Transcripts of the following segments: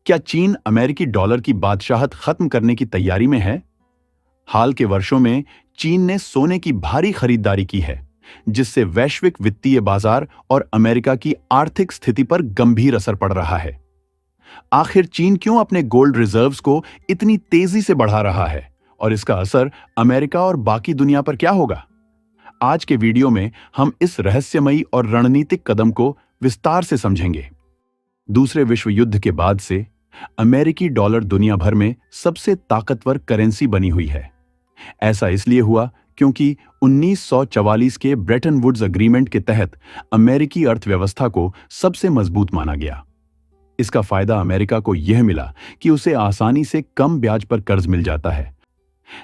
क्या चीन अमेरिकी डॉलर की बादशाहत खत्म करने की तैयारी में है? हाल के वर्षों में चीन ने सोने की भारी खरीदारी की है, जिससे वैश्विक वित्तीय बाजार और अमेरिका की आर्थिक स्थिति पर गंभीर असर पड़ रहा है। आखिर चीन क्यों अपने गोल्ड रिजर्व्स को इतनी तेजी से बढ़ा रहा है और इसका असर अमेरिका और बाकी दुनिया पर क्या होगा? आज के वीडियो में हम इस रहस्यमयी और रणनीतिक कदम को विस्तार से समझेंगे। दूसरे विश्व युद्ध के बाद से अमेरिकी डॉलर दुनिया भर में सबसे ताकतवर करेंसी बनी हुई है। ऐसा इसलिए हुआ क्योंकि 1944 के ब्रेटन वुड्स एग्रीमेंट के तहत अमेरिकी अर्थव्यवस्था को सबसे मजबूत माना गया। इसका फायदा अमेरिका को यह मिला कि उसे आसानी से कम ब्याज पर कर्ज मिल जाता है।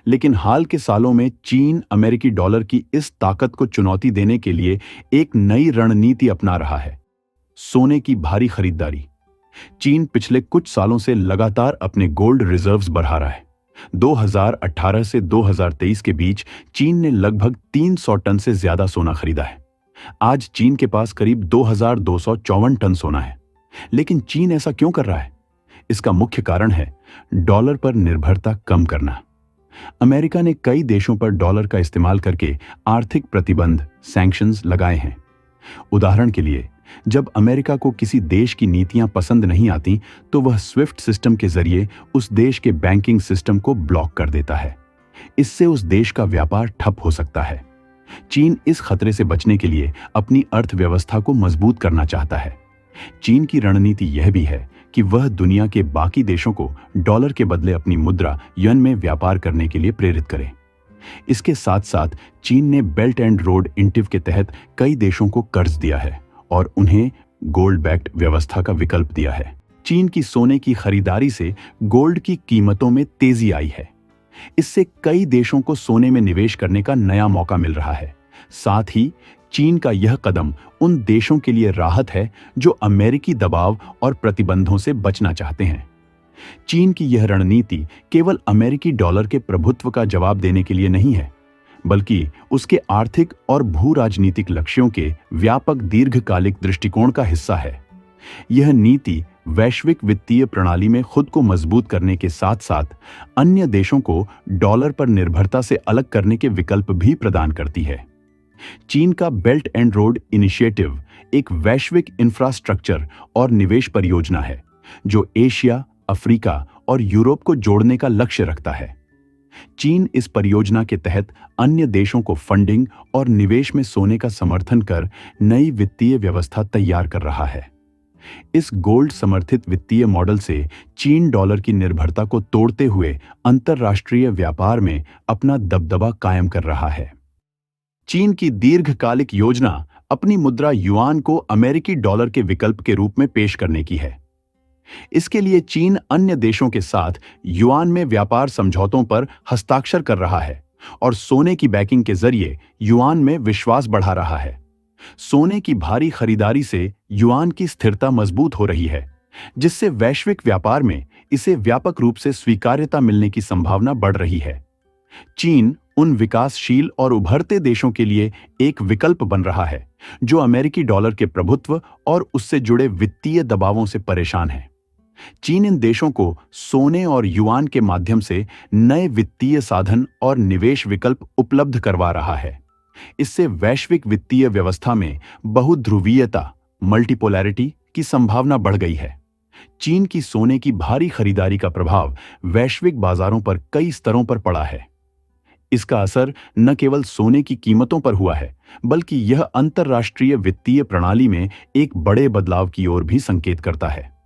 लेकिन हाल के सालों में चीन अमेरिकी डॉलर की इस ताकत को चुनौती देने के लिए एक नई रणनीति अपना रहा है: सोने की भारी खरीदारी। चीन पिछले कुछ सालों से लगातार अपने गोल्ड रिजर्व्स बढ़ा रहा है। 2018 से 2023 के बीच चीन ने लगभग 300 टन से ज्यादा सोना खरीदा है। आज चीन के पास करीब 2254 टन सोना है। लेकिन चीन ऐसा क्यों कर रहा है? इसका मुख्य कारण है डॉलर पर निर्भरता कम करना। अमेरिका ने कई देशों पर डॉलर का इस्तेमाल करके आर्थिक प्रतिबंध सैंक्शंस लगाए हैं। उदाहरण के लिए, जब अमेरिका को किसी देश की नीतियां पसंद नहीं आती तो वह स्विफ्ट सिस्टम के जरिए उस देश के बैंकिंग सिस्टम को ब्लॉक कर देता है। इससे उस देश का व्यापार ठप हो सकता है। चीन इस खतरे से बचने के लिए अपनी अर्थव्यवस्था को मजबूत करना चाहता है। चीन की रणनीति यह भी है कि वह दुनिया के बाकी देशों को डॉलर के बदले अपनी मुद्रा यन में व्यापार करने के लिए प्रेरित करे। इसके साथ साथ चीन ने बेल्ट एंड रोड इनिशिएटिव के तहत कई देशों को कर्ज दिया है और उन्हें गोल्ड बैक्ड व्यवस्था का विकल्प दिया है। चीन की सोने की खरीदारी से गोल्ड की कीमतों में तेजी आई है। इससे कई देशों को सोने में निवेश करने का नया मौका मिल रहा है। साथ ही चीन का यह कदम उन देशों के लिए राहत है जो अमेरिकी दबाव और प्रतिबंधों से बचना चाहते हैं। चीन की यह रणनीति केवल अमेरिकी डॉलर के प्रभुत्व का जवाब देने के लिए नहीं है, बल्कि उसके आर्थिक और भू राजनीतिक लक्ष्यों के व्यापक दीर्घकालिक दृष्टिकोण का हिस्सा है। यह नीति वैश्विक वित्तीय प्रणाली में खुद को मजबूत करने के साथ साथ अन्य देशों को डॉलर पर निर्भरता से अलग करने के विकल्प भी प्रदान करती है। चीन का बेल्ट एंड रोड इनिशिएटिव एक वैश्विक इंफ्रास्ट्रक्चर और निवेश परियोजना है जो एशिया, अफ्रीका और यूरोप को जोड़ने का लक्ष्य रखता है। चीन इस परियोजना के तहत अन्य देशों को फंडिंग और निवेश में सोने का समर्थन कर नई वित्तीय व्यवस्था तैयार कर रहा है। इस गोल्ड समर्थित वित्तीय मॉडल से चीन डॉलर की निर्भरता को तोड़ते हुए अंतर्राष्ट्रीय व्यापार में अपना दबदबा कायम कर रहा है। चीन की दीर्घकालिक योजना अपनी मुद्रा युआन को अमेरिकी डॉलर के विकल्प के रूप में पेश करने की है। इसके लिए चीन अन्य देशों के साथ युआन में व्यापार समझौतों पर हस्ताक्षर कर रहा है और सोने की बैकिंग के जरिए युआन में विश्वास बढ़ा रहा है। सोने की भारी खरीदारी से युआन की स्थिरता मजबूत हो रही है, जिससे वैश्विक व्यापार में इसे व्यापक रूप से स्वीकार्यता मिलने की संभावना बढ़ रही है। चीन उन विकासशील और उभरते देशों के लिए एक विकल्प बन रहा है जो अमेरिकी डॉलर के प्रभुत्व और उससे जुड़े वित्तीय दबावों से परेशान है। चीन इन देशों को सोने और युआन के माध्यम से नए वित्तीय साधन और निवेश विकल्प उपलब्ध करवा रहा है। इससे वैश्विक वित्तीय व्यवस्था में बहुध्रुवीयता, मल्टीपोलैरिटी की संभावना बढ़ गई है। चीन की सोने की भारी खरीदारी का प्रभाव वैश्विक बाजारों पर कई स्तरों पर पड़ा है। इसका असर न केवल सोने की कीमतों पर हुआ है, बल्कि यह अंतर्राष्ट्रीय वित्तीय प्रणाली में एक बड़े बदलाव की ओर भी संकेत करता है।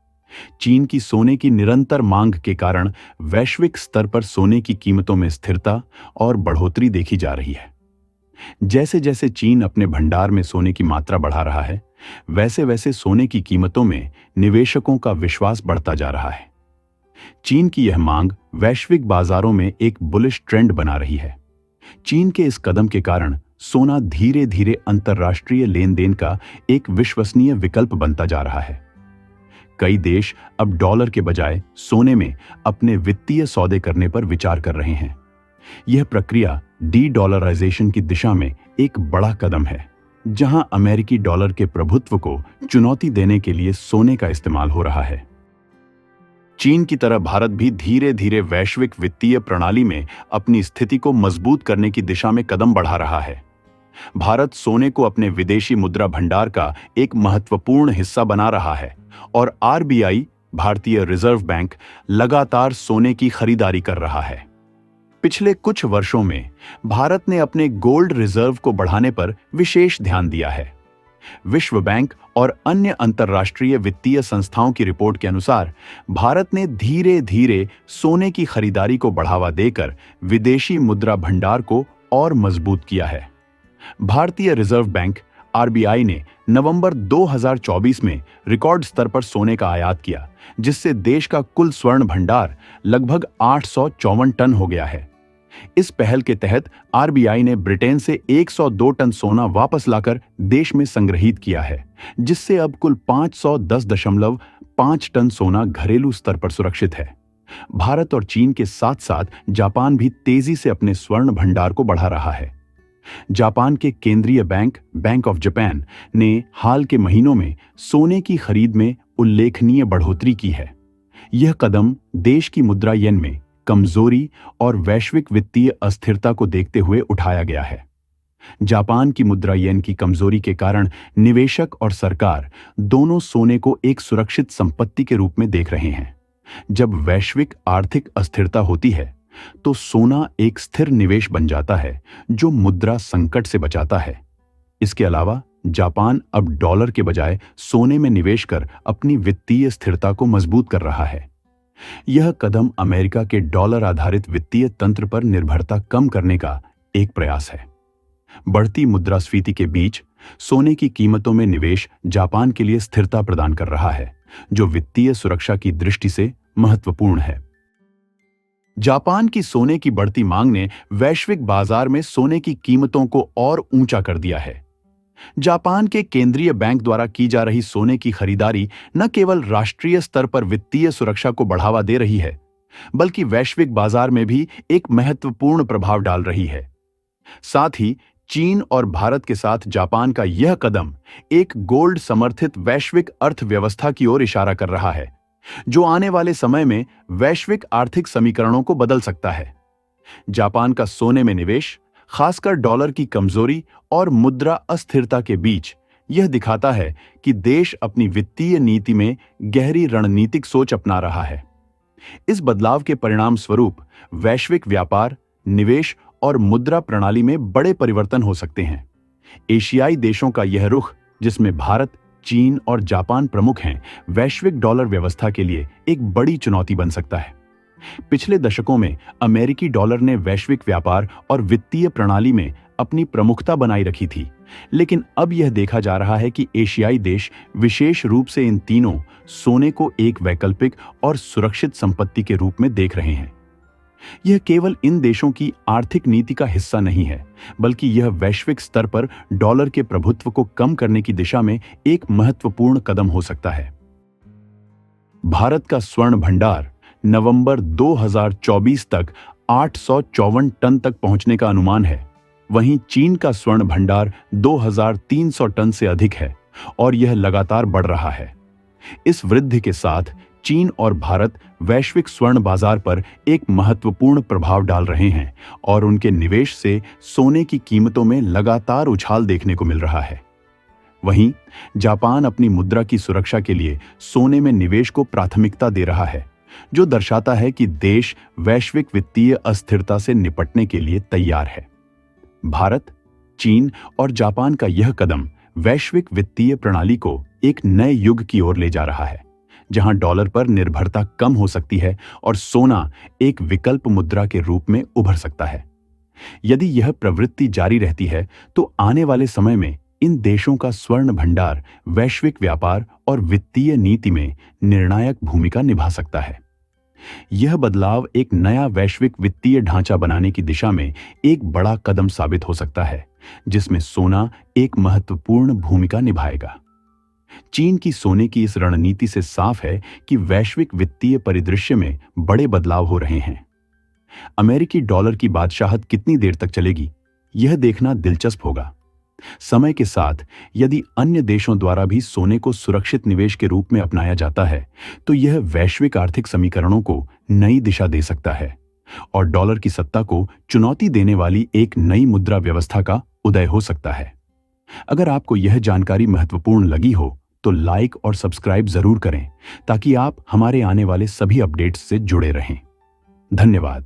चीन की सोने की निरंतर मांग के कारण वैश्विक स्तर पर सोने की कीमतों में स्थिरता और बढ़ोतरी देखी जा रही है। जैसे जैसे चीन अपने भंडार में सोने की मात्रा बढ़ा रहा है, वैसे वैसे सोने की कीमतों में निवेशकों का विश्वास बढ़ता जा रहा है। चीन की यह मांग वैश्विक बाजारों में एक बुलिश ट्रेंड बना रही है। चीन के इस कदम के कारण सोना धीरे धीरे अंतर्राष्ट्रीय लेन देन का एक विश्वसनीय विकल्प बनता जा रहा है। कई देश अब डॉलर के बजाय सोने में अपने वित्तीय सौदे करने पर विचार कर रहे हैं। यह प्रक्रिया डी डॉलराइजेशन की दिशा में एक बड़ा कदम है, जहां अमेरिकी डॉलर के प्रभुत्व को चुनौती देने के लिए सोने का इस्तेमाल हो रहा है। चीन की तरह भारत भी धीरे धीरे वैश्विक वित्तीय प्रणाली में अपनी स्थिति को मजबूत करने की दिशा में कदम बढ़ा रहा है। भारत सोने को अपने विदेशी मुद्रा भंडार का एक महत्वपूर्ण हिस्सा बना रहा है और आरबीआई, भारतीय रिजर्व बैंक, लगातार सोने की खरीदारी कर रहा है। पिछले कुछ वर्षों में भारत ने अपने गोल्ड रिजर्व को बढ़ाने पर विशेष ध्यान दिया है। विश्व बैंक और अन्य अंतर्राष्ट्रीय वित्तीय संस्थाओं की रिपोर्ट के अनुसार भारत ने धीरे धीरे सोने की खरीदारी को बढ़ावा देकर विदेशी मुद्रा भंडार को और मजबूत किया है। भारतीय रिजर्व बैंक आरबीआई ने नवंबर 2024 में रिकॉर्ड स्तर पर सोने का आयात किया, जिससे देश का कुल स्वर्ण भंडार लगभग 854 टन हो गया है। इस पहल के तहत आरबीआई ने ब्रिटेन से 102 टन सोना वापस लाकर देश में संग्रहित किया है, जिससे अब कुल 510.5 टन सोना घरेलू स्तर पर सुरक्षित है। भारत और चीन के साथ साथ जापान भी तेजी से अपने स्वर्ण भंडार को बढ़ा रहा है। जापान के केंद्रीय बैंक, बैंक ऑफ जापान, ने हाल के महीनों में सोने की खरीद में उल्लेखनीय बढ़ोतरी की है। यह कदम देश की मुद्रा येन में कमजोरी और वैश्विक वित्तीय अस्थिरता को देखते हुए उठाया गया है। जापान की मुद्रा येन की कमजोरी के कारण निवेशक और सरकार दोनों सोने को एक सुरक्षित संपत्ति के रूप में देख रहे हैं। जब वैश्विक आर्थिक अस्थिरता होती है तो सोना एक स्थिर निवेश बन जाता है जो मुद्रा संकट से बचाता है। इसके अलावा जापान अब डॉलर के बजाय सोने में निवेश कर अपनी वित्तीय स्थिरता को मजबूत कर रहा है। यह कदम अमेरिका के डॉलर आधारित वित्तीय तंत्र पर निर्भरता कम करने का एक प्रयास है। बढ़ती मुद्रास्फीति के बीच सोने की कीमतों में निवेश जापान के लिए स्थिरता प्रदान कर रहा है, जो वित्तीय सुरक्षा की दृष्टि से महत्वपूर्ण है। जापान की सोने की बढ़ती मांग ने वैश्विक बाजार में सोने की कीमतों को और ऊंचा कर दिया है। जापान के केंद्रीय बैंक द्वारा की जा रही सोने की खरीदारी न केवल राष्ट्रीय स्तर पर वित्तीय सुरक्षा को बढ़ावा दे रही है, बल्कि वैश्विक बाजार में भी एक महत्वपूर्ण प्रभाव डाल रही है। साथ ही चीन और भारत के साथ जापान का यह कदम एक गोल्ड समर्थित वैश्विक अर्थव्यवस्था की ओर इशारा कर रहा है, जो आने वाले समय में वैश्विक आर्थिक समीकरणों को बदल सकता है। जापान का सोने में निवेश, खासकर डॉलर की कमजोरी और मुद्रा अस्थिरता के बीच, यह दिखाता है कि देश अपनी वित्तीय नीति में गहरी रणनीतिक सोच अपना रहा है। इस बदलाव के परिणाम स्वरूप वैश्विक व्यापार, निवेश और मुद्रा प्रणाली में बड़े परिवर्तन हो सकते हैं। एशियाई देशों का यह रुख, जिसमें भारत, चीन और जापान प्रमुख हैं, वैश्विक डॉलर व्यवस्था के लिए एक बड़ी चुनौती बन सकता है। पिछले दशकों में अमेरिकी डॉलर ने वैश्विक व्यापार और वित्तीय प्रणाली में अपनी प्रमुखता बनाई रखी थी, लेकिन अब यह देखा जा रहा है कि एशियाई देश, विशेष रूप से इन तीनों, सोने को एक वैकल्पिक और सुरक्षित संपत्ति के रूप में देख रहे हैं। यह केवल इन देशों की आर्थिक नीति का हिस्सा नहीं है, बल्कि यह वैश्विक स्तर पर डॉलर के प्रभुत्व को कम करने की दिशा में एक महत्वपूर्ण कदम हो सकता है। भारत का स्वर्ण भंडार नवंबर 2024 तक 854 टन तक पहुंचने का अनुमान है। वहीं चीन का स्वर्ण भंडार 2300 टन से अधिक है और यह लगातार बढ़ रहा है। इस वृद्धि के साथ चीन और भारत वैश्विक स्वर्ण बाजार पर एक महत्वपूर्ण प्रभाव डाल रहे हैं और उनके निवेश से सोने की कीमतों में लगातार उछाल देखने को मिल रहा है। वहीं जापान अपनी मुद्रा की सुरक्षा के लिए सोने में निवेश को प्राथमिकता दे रहा है, जो दर्शाता है कि देश वैश्विक वित्तीय अस्थिरता से निपटने के लिए तैयार है। भारत, चीन और जापान का यह कदम वैश्विक वित्तीय प्रणाली को एक नए युग की ओर ले जा रहा है, जहां डॉलर पर निर्भरता कम हो सकती है और सोना एक विकल्प मुद्रा के रूप में उभर सकता है। यदि यह प्रवृत्ति जारी रहती है तो आने वाले समय में इन देशों का स्वर्ण भंडार वैश्विक व्यापार और वित्तीय नीति में निर्णायक भूमिका निभा सकता है। यह बदलाव एक नया वैश्विक वित्तीय ढांचा बनाने की दिशा में एक बड़ा कदम साबित हो सकता है, जिसमें सोना एक महत्वपूर्ण भूमिका निभाएगा। चीन की सोने की इस रणनीति से साफ है कि वैश्विक वित्तीय परिदृश्य में बड़े बदलाव हो रहे हैं। अमेरिकी डॉलर की बादशाहत कितनी देर तक चलेगी, यह देखना दिलचस्प होगा। समय के साथ यदि अन्य देशों द्वारा भी सोने को सुरक्षित निवेश के रूप में अपनाया जाता है, तो यह वैश्विक आर्थिक समीकरणों को नई दिशा दे सकता है और डॉलर की सत्ता को चुनौती देने वाली एक नई मुद्रा व्यवस्था का उदय हो सकता है। अगर आपको यह जानकारी महत्वपूर्ण लगी हो, तो लाइक और सब्सक्राइब जरूर करें ताकि आप हमारे आने वाले सभी अपडेट्स से जुड़े रहें। धन्यवाद।